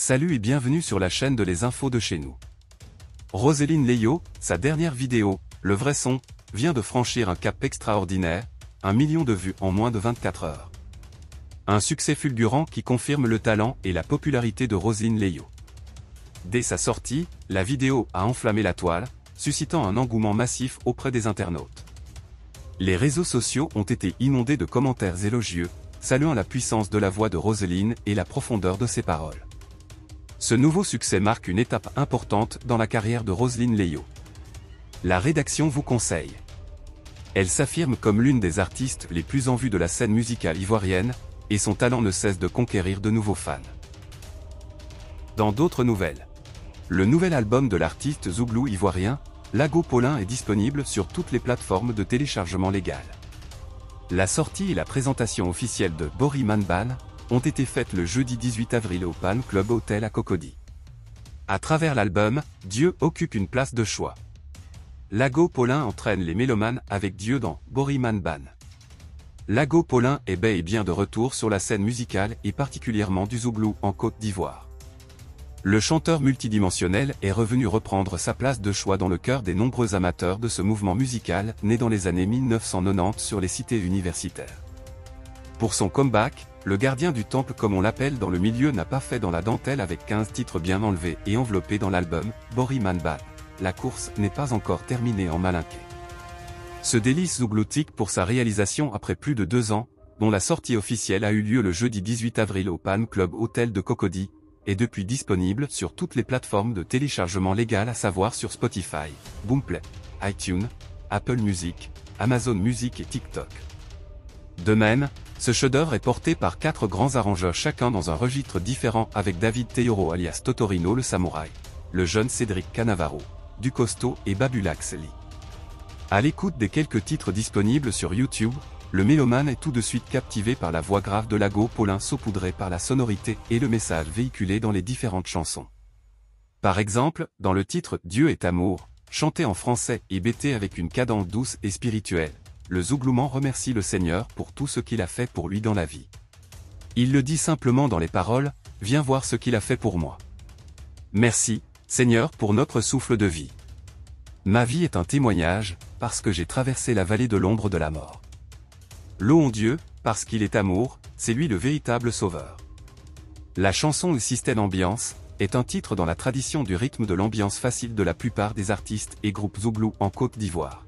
Salut et bienvenue sur la chaîne de Les Infos de chez nous. Roseline Leyo, sa dernière vidéo, Le vrai son, vient de franchir un cap extraordinaire, 1 million de vues en moins de 24 heures. Un succès fulgurant qui confirme le talent et la popularité de Roseline Leyo. Dès sa sortie, la vidéo a enflammé la toile, suscitant un engouement massif auprès des internautes. Les réseaux sociaux ont été inondés de commentaires élogieux, saluant la puissance de la voix de Roseline et la profondeur de ses paroles. Ce nouveau succès marque une étape importante dans la carrière de Roseline Leyo. La rédaction vous conseille. Elle s'affirme comme l'une des artistes les plus en vue de la scène musicale ivoirienne, et son talent ne cesse de conquérir de nouveaux fans. Dans d'autres nouvelles, le nouvel album de l'artiste zouglou ivoirien, Lago Paulin est disponible sur toutes les plateformes de téléchargement légal. La sortie et la présentation officielle de Bory Manban ont été faites le jeudi 18 avril au Palm Club Hotel à Cocody. À travers l'album, Dieu occupe une place de choix. Lago Paulin entraîne les mélomanes avec Dieu dans Bory Manban. Lago Paulin est bel et bien de retour sur la scène musicale et particulièrement du zouglou en Côte d'Ivoire. Le chanteur multidimensionnel est revenu reprendre sa place de choix dans le cœur des nombreux amateurs de ce mouvement musical né dans les années 1990 sur les cités universitaires. Pour son comeback, le gardien du temple comme on l'appelle dans le milieu n'a pas fait dans la dentelle avec 15 titres bien enlevés et enveloppés dans l'album Bory Manban. La course n'est pas encore terminée en Malinké. Ce délice zougloutique pour sa réalisation après plus de 2 ans, dont la sortie officielle a eu lieu le jeudi 18 avril au Palm Club Hotel de Cocody, est depuis disponible sur toutes les plateformes de téléchargement légal à savoir sur Spotify, Boomplay, iTunes, Apple Music, Amazon Music et TikTok. De même, ce chef-d'œuvre est porté par 4 grands arrangeurs chacun dans un registre différent avec David Teyoro alias Totorino le Samouraï, le jeune Cédric Cannavaro, Du Costo et Babulax Lee. À l'écoute des quelques titres disponibles sur YouTube, le mélomane est tout de suite captivé par la voix grave de Lago Paulin saupoudrée par la sonorité et le message véhiculé dans les différentes chansons. Par exemple, dans le titre « Dieu est amour », chanté en français et bêté avec une cadence douce et spirituelle, le zouglouman remercie le Seigneur pour tout ce qu'il a fait pour lui dans la vie. Il le dit simplement dans les paroles « Viens voir ce qu'il a fait pour moi. Merci, Seigneur pour notre souffle de vie. Ma vie est un témoignage, parce que j'ai traversé la vallée de l'ombre de la mort. Louons Dieu, parce qu'il est amour, c'est lui le véritable sauveur. » La chanson Le Système Ambiance est un titre dans la tradition du rythme de l'ambiance facile de la plupart des artistes et groupes zouglou en Côte d'Ivoire.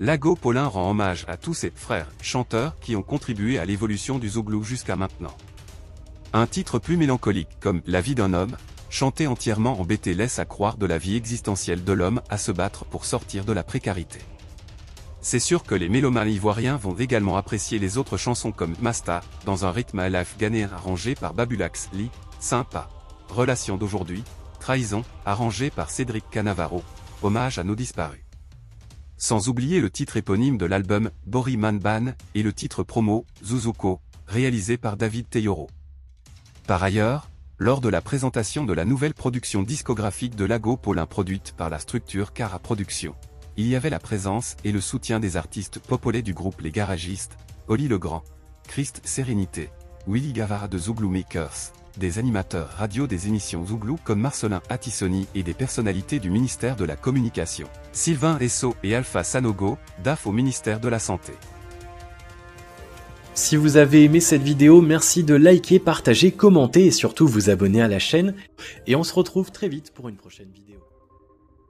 Lago Paulin rend hommage à tous ses frères chanteurs qui ont contribué à l'évolution du zouglou jusqu'à maintenant. Un titre plus mélancolique comme La vie d'un homme, chanté entièrement en BT laisse à croire de la vie existentielle de l'homme à se battre pour sortir de la précarité. C'est sûr que les mélomanes ivoiriens vont également apprécier les autres chansons comme Masta, dans un rythme à l'af ghanéen arrangé par Babulax Lee, Sympa, Relation d'aujourd'hui, Trahison, arrangé par Cédric Cannavaro, Hommage à nos disparus. Sans oublier le titre éponyme de l'album Bory Manban et le titre promo, Zuzuko, réalisé par David Teyoro. Par ailleurs, lors de la présentation de la nouvelle production discographique de Lago Paulin produite par la structure Cara Productions, il y avait la présence et le soutien des artistes popolais du groupe Les Garagistes, Oli Legrand, Christ Sérénité, Willy Gavara de Zouglou Makers, des animateurs radio des émissions Zouglou comme Marcelin Attissoni et des personnalités du ministère de la Communication, Sylvain Esso et Alpha Sanogo, DAF au ministère de la Santé. Si vous avez aimé cette vidéo, merci de liker, partager, commenter et surtout vous abonner à la chaîne. Et on se retrouve très vite pour une prochaine vidéo.